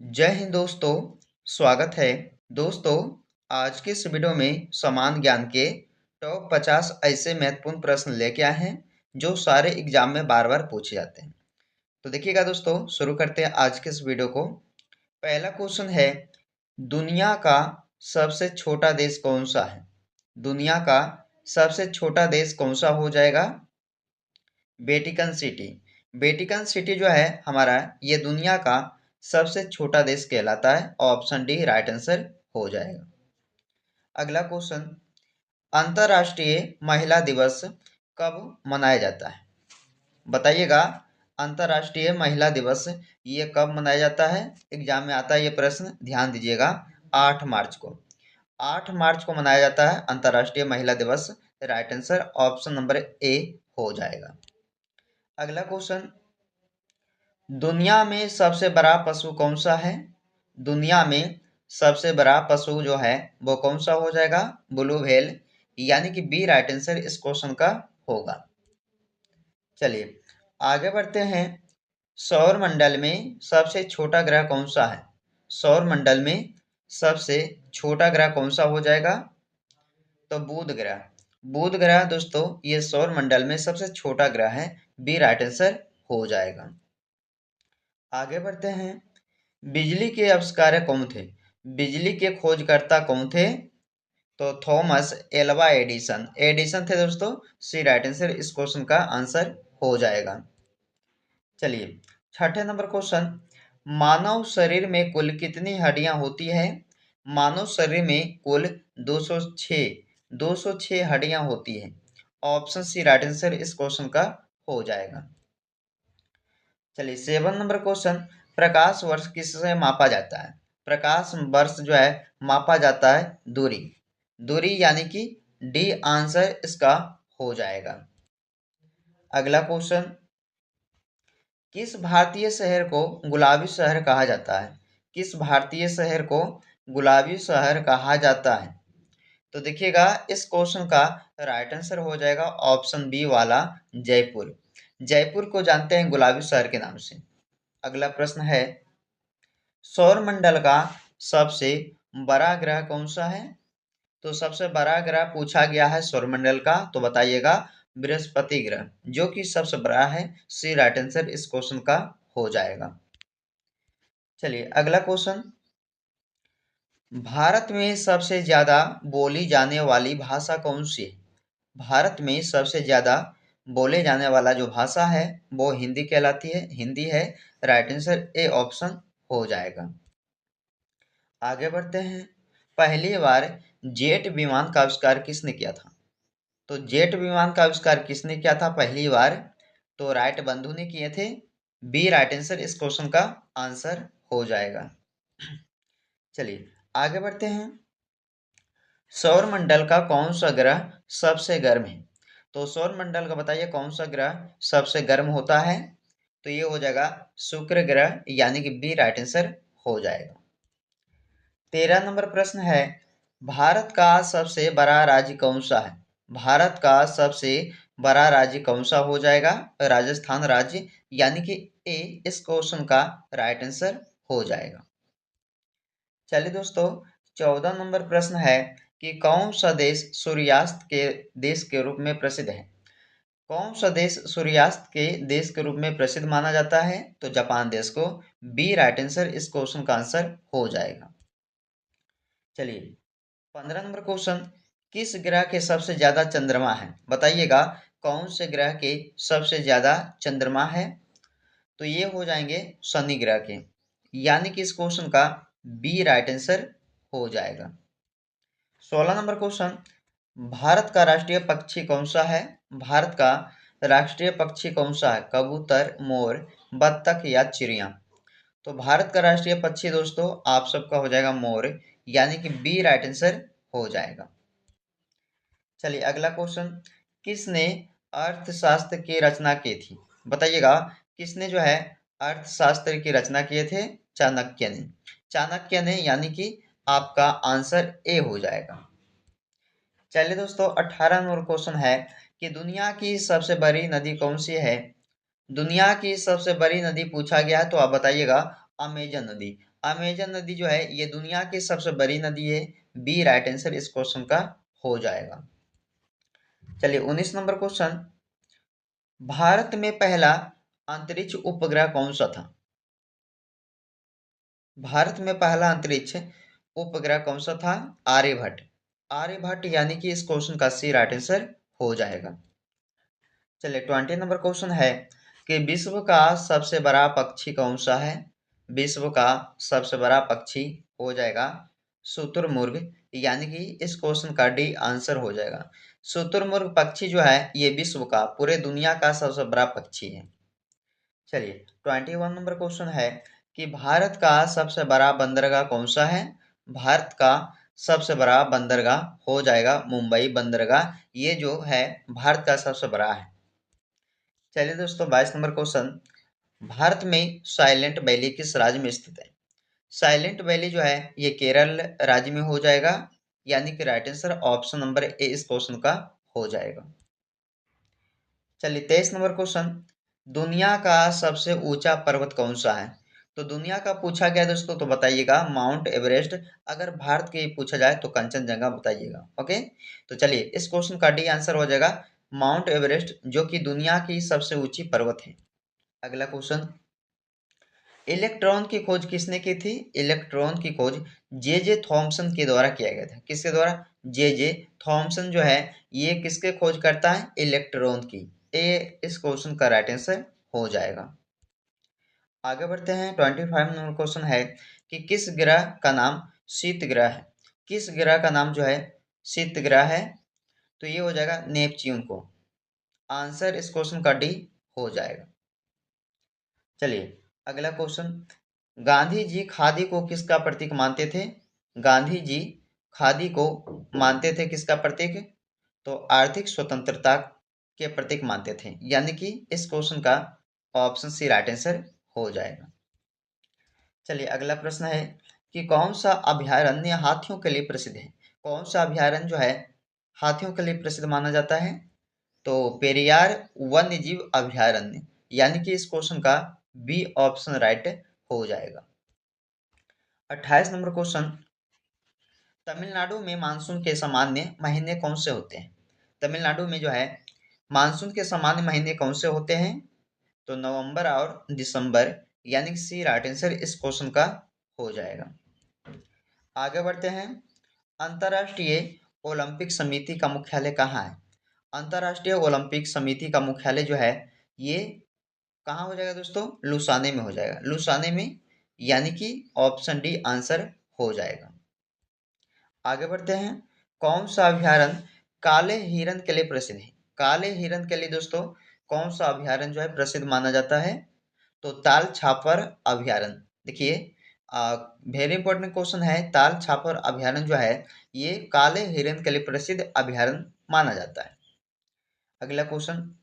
जय हिंद दोस्तों। स्वागत है दोस्तों। आज के इस वीडियो में समान ज्ञान के टॉप 50 ऐसे महत्वपूर्ण प्रश्न लेके आए हैं जो सारे एग्जाम में बार बार पूछे जाते हैं। तो देखिएगा दोस्तों, शुरू करते हैं आज के इस वीडियो को। पहला क्वेश्चन है, दुनिया का सबसे छोटा देश कौन सा है? दुनिया का सबसे छोटा देश कौन सा हो जाएगा? Vatican city. वेटिकन सिटी जो है हमारा, ये दुनिया का सबसे छोटा देश कहलाता है। ऑप्शन डी राइट आंसर हो जाएगा। अगला क्वेश्चन, अंतर्राष्ट्रीय महिला दिवस कब मनाया जाता है? बताइएगा, अंतर्राष्ट्रीय महिला दिवस ये कब मनाया जाता है? एग्जाम में आता है ये प्रश्न, ध्यान दीजिएगा। 8 मार्च को। 8 मार्च को मनाया जाता है अंतर्राष्ट्रीय महिला दिवस। Right answer option number A हो जाएगा। अगला क्वेश्चन, दुनिया में सबसे बड़ा पशु कौन सा है? दुनिया में सबसे बड़ा पशु जो है वो कौन सा हो जाएगा? ब्लू व्हेल, यानी कि बी राइट आंसर इस क्वेश्चन का होगा। चलिए आगे बढ़ते हैं। सौर मंडल में सबसे छोटा ग्रह कौन सा है? सौर मंडल में सबसे छोटा ग्रह कौन सा हो जाएगा? तो बुध ग्रह। बुध ग्रह दोस्तों ये सौर मंडल में सबसे छोटा ग्रह है। बी राइट आंसर हो जाएगा। आगे बढ़ते हैं। बिजली के आविष्कारक कौन थे? बिजली के खोजकर्ता कौन थे? तो थॉमस एल्वा एडिसन। एडिसन थे दोस्तों। सी राइट आंसर इस क्वेश्चन का आंसर हो जाएगा। चलिए छठे नंबर क्वेश्चन, मानव शरीर में कुल कितनी हड्डियां होती है? मानव शरीर में कुल 206 हड्डियां होती है। ऑप्शन सी राइट आंसर इस क्वेश्चन का हो जाएगा। चलिए 7 नंबर क्वेश्चन, प्रकाश वर्ष किससे मापा जाता है? प्रकाश वर्ष जो है मापा जाता है दूरी। दूरी यानी कि डी आंसर इसका हो जाएगा। अगला क्वेश्चन, किस भारतीय शहर को गुलाबी शहर कहा जाता है? किस भारतीय शहर को गुलाबी शहर कहा जाता है? तो देखिएगा इस क्वेश्चन का राइट आंसर हो जाएगा ऑप्शन बी वाला, जयपुर। जयपुर को जानते हैं गुलाबी शहर के नाम से। अगला प्रश्न है, सौरमंडल का सबसे बड़ा ग्रह कौन सा है? तो सबसे बड़ा ग्रह पूछा गया है सौरमंडल का, तो बताइएगा बृहस्पति ग्रह, जो कि सबसे बड़ा है। सी राइट आंसर इस क्वेश्चन का हो जाएगा। चलिए अगला क्वेश्चन, भारत में सबसे ज्यादा बोली जाने वाली भाषा कौन सी है? भारत में सबसे ज्यादा बोले जाने वाला जो भाषा है वो हिंदी कहलाती है। हिंदी है। राइट आंसर ए ऑप्शन हो जाएगा। आगे बढ़ते हैं। पहली बार जेट विमान का आविष्कार किसने किया था? तो जेट विमान का आविष्कार किसने किया था पहली बार? तो राइट बंधु ने किए थे। बी राइट आंसर इस क्वेश्चन का आंसर हो जाएगा। चलिए आगे बढ़ते हैं। सौरमंडल का कौन सा ग्रह सबसे गर्म है? तो सौरमंडल का बताइए कौन सा ग्रह सबसे गर्म होता है? तो ये हो जाएगा शुक्र ग्रह, यानी कि बी राइट आंसर हो जाएगा। 13 नंबर प्रश्न है, भारत का सबसे बड़ा राज्य कौन सा है? भारत का सबसे बड़ा राज्य कौन सा हो जाएगा? राजस्थान राज्य, यानी कि ए इस क्वेश्चन का राइट आंसर हो जाएगा। चलिए दोस्तों 14 नंबर प्रश्न है कि कौन सा देश सूर्यास्त के देश के रूप में प्रसिद्ध है? कौन सा देश सूर्यास्त के देश के रूप में प्रसिद्ध माना जाता है? तो जापान देश को। बी राइट आंसर इस क्वेश्चन का आंसर हो जाएगा। चलिए 15 नंबर क्वेश्चन, किस ग्रह के सबसे ज्यादा चंद्रमा है? बताइएगा कौन से ग्रह के सबसे ज्यादा चंद्रमा है? तो ये हो जाएंगे शनि ग्रह के, यानी कि इस क्वेश्चन का बी राइट आंसर हो जाएगा। 16 नंबर क्वेश्चन, भारत का राष्ट्रीय पक्षी कौन सा है? भारत का राष्ट्रीय पक्षी कौन सा है? कबूतर, मोर, बत्तख या चिड़िया? तो भारत का राष्ट्रीय पक्षी दोस्तों आप सबका हो जाएगा मोर, यानी कि बी राइट आंसर हो जाएगा। चलिए अगला क्वेश्चन, किसने अर्थशास्त्र की रचना की थी? बताइएगा किसने जो है अर्थशास्त्र की रचना किए थे? चाणक्य ने। चाणक्य ने, यानी कि आपका आंसर ए हो जाएगा। चलिए दोस्तों 18 नंबर क्वेश्चन है कि दुनिया की सबसे बड़ी नदी कौन सी है? दुनिया की सबसे बड़ी नदी पूछा गया है, तो आप बताइएगा अमेजन नदी। अमेजन नदी जो है ये दुनिया की सबसे बड़ी नदी है। बी राइट आंसर इस क्वेश्चन का हो जाएगा। चलिए 19 नंबर क्वेश्चन, भारत में पहला अंतरिक्ष उपग्रह कौन सा था? भारत में पहला अंतरिक्ष उपग्रह कौन सा था? आर्यभट्ट। आर्यभट्ट यानी कि इस क्वेश्चन का सी राइट आंसर हो जाएगा। चलिए 20 नंबर क्वेश्चन है कि विश्व का सबसे बड़ा पक्षी कौन सा है? विश्व का सबसे बड़ा पक्षी हो जाएगा शुतुरमुर्ग, यानी कि इस क्वेश्चन का डी आंसर हो जाएगा। शुतुरमुर्ग पक्षी जो है ये विश्व का, पूरे दुनिया का सबसे बड़ा पक्षी है। चलिए 21 नंबर क्वेश्चन है कि भारत का सबसे बड़ा बंदरगाह कौन सा है? भारत का सबसे बड़ा बंदरगाह हो जाएगा मुंबई बंदरगाह, ये जो है भारत का सबसे बड़ा है। चलिए दोस्तों 22 नंबर क्वेश्चन, भारत में साइलेंट वैली किस राज्य में स्थित है? साइलेंट वैली जो है ये केरल राज्य में हो जाएगा, यानी कि right answer option number A इस क्वेश्चन का हो जाएगा। चलिए 23 नंबर क्वेश्चन, दुनिया का सबसे ऊंचा पर्वत कौन सा है? तो दुनिया का पूछा गया दोस्तों, तो बताइएगा माउंट एवरेस्ट। अगर भारत के पूछा जाए तो कंचनजंगा बताइएगा। ओके, तो चलिए इस क्वेश्चन का डी आंसर हो जाएगा माउंट एवरेस्ट, जो कि दुनिया की सबसे ऊंची पर्वत है। अगला क्वेश्चन, इलेक्ट्रॉन की खोज किसने की थी? इलेक्ट्रॉन की खोज जे जे थॉमसन के द्वारा किया गया था। किसके द्वारा? जे जे थॉमसन जो है ये किसके खोज करता है? इलेक्ट्रॉन की। ए इस क्वेश्चन का राइट आंसर हो जाएगा। आगे बढ़ते हैं 25 नंबर क्वेश्चन है कि किस ग्रह का नाम शीत ग्रह है? किस ग्रह का नाम जो है शीत ग्रह है? तो ये हो जाएगा नेपच्यून को। आंसर इस क्वेश्चन का डी हो जाएगा। चलिए अगला क्वेश्चन, गांधी जी खादी को किसका प्रतीक मानते थे? गांधी जी खादी को मानते थे किसका प्रतीक? तो आर्थिक स्वतंत्रता के प्रतीक मानते थे, यानी कि इस क्वेश्चन का ऑप्शन सी राइट आंसर हो जाएगा। चलिए अगला प्रश्न है कि कौन सा अभयारण्य हाथियों के लिए प्रसिद्ध है? कौन सा अभयारण्य जो है हाथियों के लिए प्रसिद्ध माना जाता है? तो पेरियार वन्य जीव अभयारण्य, यानी कि इस क्वेश्चन का बी ऑप्शन राइट हो जाएगा। 28 नंबर क्वेश्चन, तमिलनाडु में मानसून के सामान्य महीने कौन से होते हैं? तमिलनाडु में जो है मानसून के सामान्य महीने कौन से होते हैं? तो नवंबर और दिसंबर, यानी कि सी राइट आंसर इस क्वेश्चन का हो जाएगा। आगे बढ़ते हैं, अंतर्राष्ट्रीय ओलंपिक समिति का मुख्यालय कहाँ है? अंतर्राष्ट्रीय ओलंपिक समिति का मुख्यालय जो है ये कहाँ हो जाएगा दोस्तों? लुसाने में हो जाएगा। लुसाने में, यानी कि ऑप्शन डी आंसर हो जाएगा। आगे बढ़ते हैं, कौन सा अभयारण्य काले हिरण के लिए प्रसिद्ध है? काले हिरण के लिए दोस्तों कौन सा अभयारण्य जो है प्रसिद्ध माना जाता है? तो ताल छापर अभयारण्य। देखिए वेरी इंपॉर्टेंट क्वेश्चन है, ताल छापर अभयारण्य जो है ये काले हिरण के लिए प्रसिद्ध अभयारण्य माना जाता है। अगला क्वेश्चन,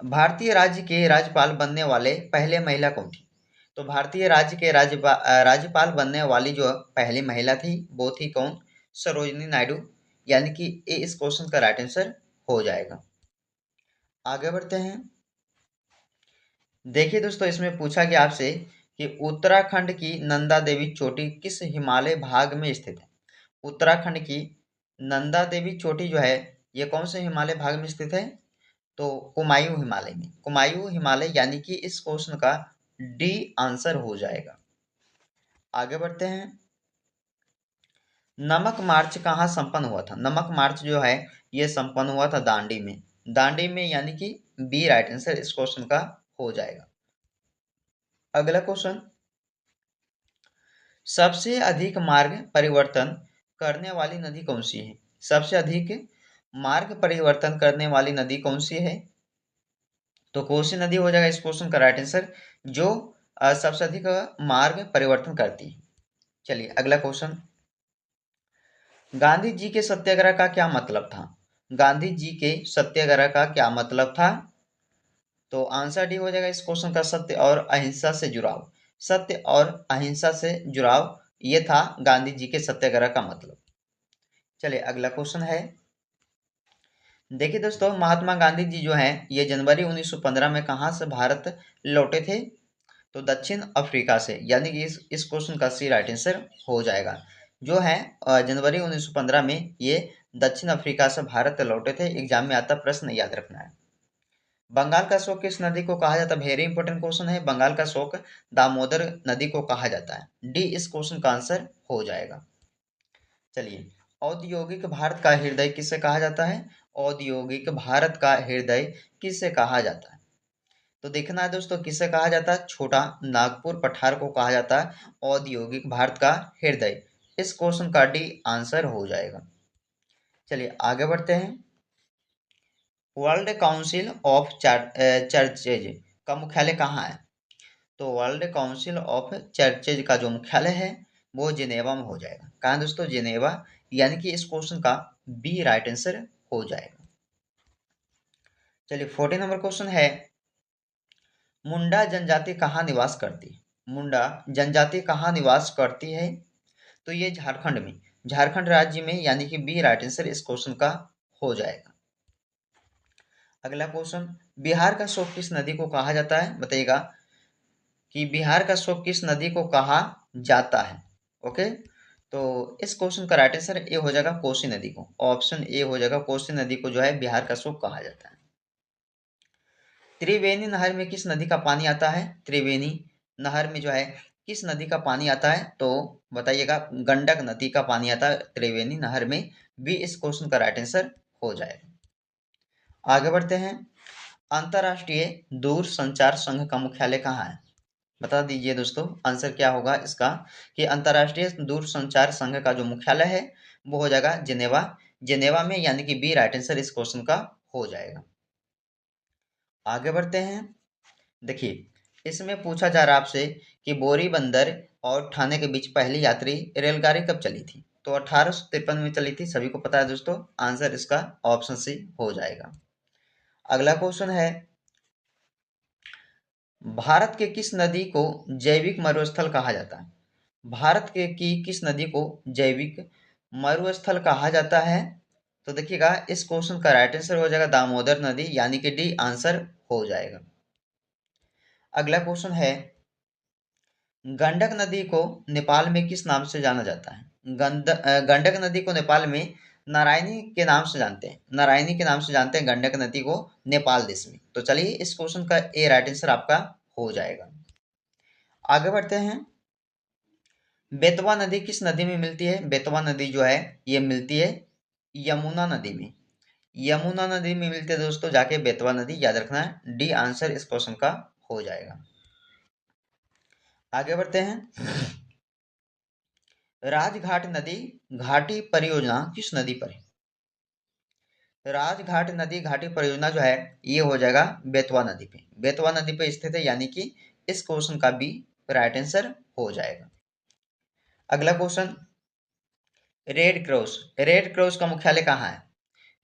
भारतीय राज्य के राज्यपाल बनने वाले पहले महिला कौन थी? तो भारतीय राज्य के राज्यपाल बनने वाली जो पहली महिला थी वो थी कौन? सरोजिनी नायडू, यानी कि ए इस क्वेश्चन का राइट आंसर हो जाएगा। आगे बढ़ते हैं, देखिए दोस्तों इसमें पूछा गया आपसे कि उत्तराखंड की नंदा देवी चोटी किस हिमालय भाग में स्थित है? उत्तराखंड की नंदा देवी चोटी जो है ये कौन से हिमालय भाग में स्थित है? तो कुमायूं हिमालय में। कुमायूं हिमालय, यानी कि इस क्वेश्चन का डी आंसर हो जाएगा। आगे बढ़ते हैं, नमक मार्च कहाँ संपन्न हुआ था? नमक मार्च जो है ये संपन्न हुआ था दांडी में। दांडी में, यानी कि बी राइट आंसर इस क्वेश्चन का हो जाएगा। अगला क्वेश्चन, सबसे अधिक मार्ग परिवर्तन करने वाली नदी कौन सी है? सबसे अधिक मार्ग परिवर्तन करने वाली नदी कौन सी है? तो कोसी नदी हो जाएगा इस क्वेश्चन का राइट आंसर, जो सबसे अधिक मार्ग परिवर्तन करती है। चलिए अगला क्वेश्चन, गांधी जी के सत्याग्रह का क्या मतलब था? गांधी जी के सत्याग्रह का क्या मतलब था? तो आंसर डी हो जाएगा इस क्वेश्चन का, सत्य और अहिंसा से जुड़ाव। सत्य और अहिंसा से जुड़ाव ये था गांधी जी के सत्याग्रह का मतलब। चलिए अगला क्वेश्चन है, देखिए दोस्तों महात्मा गांधी जी जो हैं ये जनवरी 1915 में कहाँ से भारत लौटे थे? तो दक्षिण अफ्रीका से, यानी कि इस क्वेश्चन का सी राइट आंसर हो जाएगा। जो है जनवरी 1915 में ये दक्षिण अफ्रीका से भारत लौटे थे। एग्जाम में आता प्रश्न, याद रखना है। बंगाल का शोक किस नदी को कहा जाता है? वेरी इंपॉर्टेंट क्वेश्चन है। बंगाल का शोक दामोदर नदी को कहा जाता है। डी इस क्वेश्चन का आंसर हो जाएगा। चलिए, औद्योगिक भारत का हृदय किसे कहा जाता है? औद्योगिक भारत का हृदय किसे कहा जाता है? तो देखना है दोस्तों, किसे कहा जाता है? छोटा नागपुर पठार को कहा जाता है औद्योगिक भारत का हृदय। इस क्वेश्चन का डी आंसर हो जाएगा। चलिए आगे बढ़ते हैं। वर्ल्ड काउंसिल ऑफ चर्चेज का मुख्यालय कहाँ है? तो वर्ल्ड काउंसिल ऑफ चर्चेज का जो मुख्यालय है वो जिनेवा में हो जाएगा। कहाँ दोस्तों? जिनेवा, यानी कि इस क्वेश्चन का बी राइट आंसर हो जाएगा। चलिए 14 नंबर क्वेश्चन है, मुंडा जनजाति कहाँ निवास करती है? मुंडा जनजाति कहाँ निवास करती है? तो ये झारखंड में, झारखंड राज्य में, यानी कि बी राइट आंसर इस क्वेश्चन का हो जाएगा। अगला क्वेश्चन, बिहार का शोक किस नदी को कहा जाता है? बताइएगा कि बिहार का शोक किस नदी को कहा जाता है। ओके, तो इस क्वेश्चन का राइट आंसर ए हो जाएगा, कोसी नदी को। ऑप्शन ए हो जाएगा, कोसी नदी को जो है बिहार का शोक कहा जाता है। त्रिवेणी नहर में किस नदी का पानी आता है? त्रिवेणी नहर में जो है किस नदी का पानी आता है? तो बताइएगा, गंडक नदी का पानी आता है त्रिवेणी नहर में। बी इस क्वेश्चन का राइट आंसर हो जाएगा। आगे बढ़ते हैं। अंतरराष्ट्रीय दूरसंचार संघ का मुख्यालय कहाँ है? बता दीजिए दोस्तों, आंसर क्या होगा इसका कि अंतरराष्ट्रीय दूरसंचार संघ का जो मुख्यालय है वो हो जाएगा जिनेवा, जिनेवा में, यानी कि बी राइट आंसर इस क्वेश्चन का हो जाएगा। आगे बढ़ते हैं। देखिए, इसमें पूछा जा रहा है आपसे कि बोरी बंदर और ठाणे के बीच पहली यात्री रेलगाड़ी कब चली थी? तो 1853 में चली थी, सभी को पता है दोस्तों। आंसर इसका ऑप्शन सी हो जाएगा। अगला क्वेश्चन है, भारत के किस नदी को जैविक मरुस्थल कहा जाता है? भारत के की किस नदी को जैविक मरुस्थल कहा जाता है? तो देखिएगा, इस क्वेश्चन का राइट आंसर हो जाएगा दामोदर नदी, यानी कि डी आंसर हो जाएगा। अगला क्वेश्चन है, गंडक नदी को नेपाल में किस नाम से जाना जाता है? गंडक नदी को नेपाल में नारायणी के नाम से जानते हैं, नारायणी के नाम से जानते हैं गंडक नदी को नेपाल देश में। तो चलिए, इस क्वेश्चन का ए राइट आंसर आपका हो जाएगा। आगे बढ़ते हैं। बेतवा नदी किस नदी में मिलती है? बेतवा नदी जो है ये मिलती है यमुना नदी में, यमुना नदी में मिलती है दोस्तों। जाके बेतवा नदी याद रखना है। डी आंसर इस क्वेश्चन का हो जाएगा। आगे बढ़ते हैं। राजघाट नदी घाटी परियोजना किस नदी पर है? राजघाट नदी घाटी परियोजना जो है ये हो जाएगा बेतवा नदी पे, बेतवा नदी पे स्थित है, यानी कि इस क्वेश्चन का बी राइट आंसर हो जाएगा। अगला क्वेश्चन, रेड क्रॉस का मुख्यालय कहाँ है?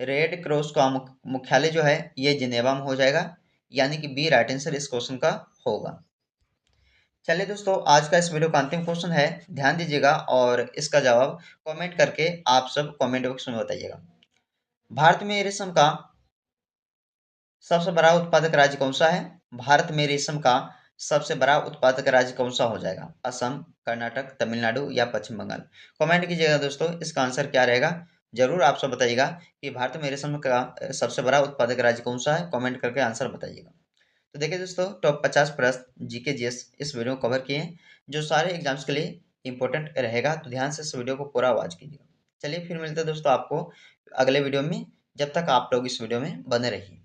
रेड क्रॉस का मुख्यालय जो है ये जिनेवा में हो जाएगा, यानी कि बी राइट आंसर इस क्वेश्चन का होगा। चलिए दोस्तों, आज का इस वीडियो का अंतिम क्वेश्चन है, ध्यान दीजिएगा और इसका जवाब कमेंट करके आप सब कमेंट बॉक्स में बताइएगा। भारत में रेशम का सबसे बड़ा उत्पादक राज्य कौन सा है? भारत में रेशम का सबसे बड़ा उत्पादक राज्य कौन सा हो जाएगा? असम, कर्नाटक, तमिलनाडु या पश्चिम बंगाल? कमेंट कीजिएगा दोस्तों, इसका आंसर क्या रहेगा जरूर आप सब बताइएगा कि भारत में रेशम का सबसे बड़ा उत्पादक राज्य कौन सा है। कमेंट करके आंसर बताइएगा। तो देखिए दोस्तों, टॉप 50 प्रश्न जीके जीएस इस वीडियो में कवर किए हैं, जो सारे एग्जाम्स के लिए इंपॉर्टेंट रहेगा। तो ध्यान से इस वीडियो को पूरा वॉच कीजिएगा। चलिए फिर मिलते हैं दोस्तों आपको अगले वीडियो में। जब तक आप लोग इस वीडियो में बने रहिए।